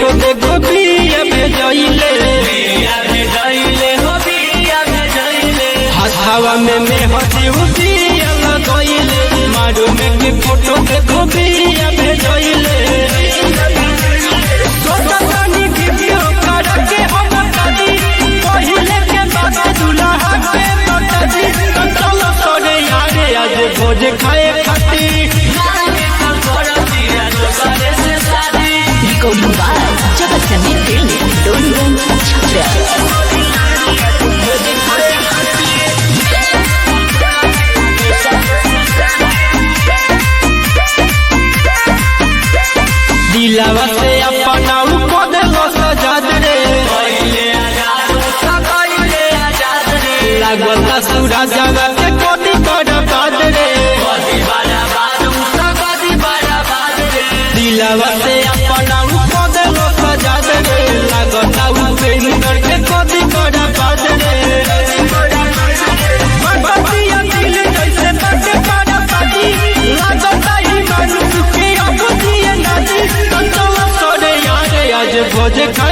Photo देखो बिया भेजइले हवा में हंसी उबिया लगइले मारो में के फोटो देखो बिया भेजइले छोटा पानी वीडियो करके हम दादी पहिले के बाद दुल्हा के दादी चलो सोरे यारे आज भोज खाए खाती Recording by Jagat Sangeet Film, Doliganj, Chhapra. दिलावा से अपना पद लो सजाद रे लागता सूरा जगह के कोटी बर्बाद रे दिलावा से अपना पद लो सजाद रे लागता उपेंद्र के कोटी बर्बाद रे बतिया दिल जैसे बड़े बड़ा पानी लागता ही मानुष के अब दिए नदी आज भोज खा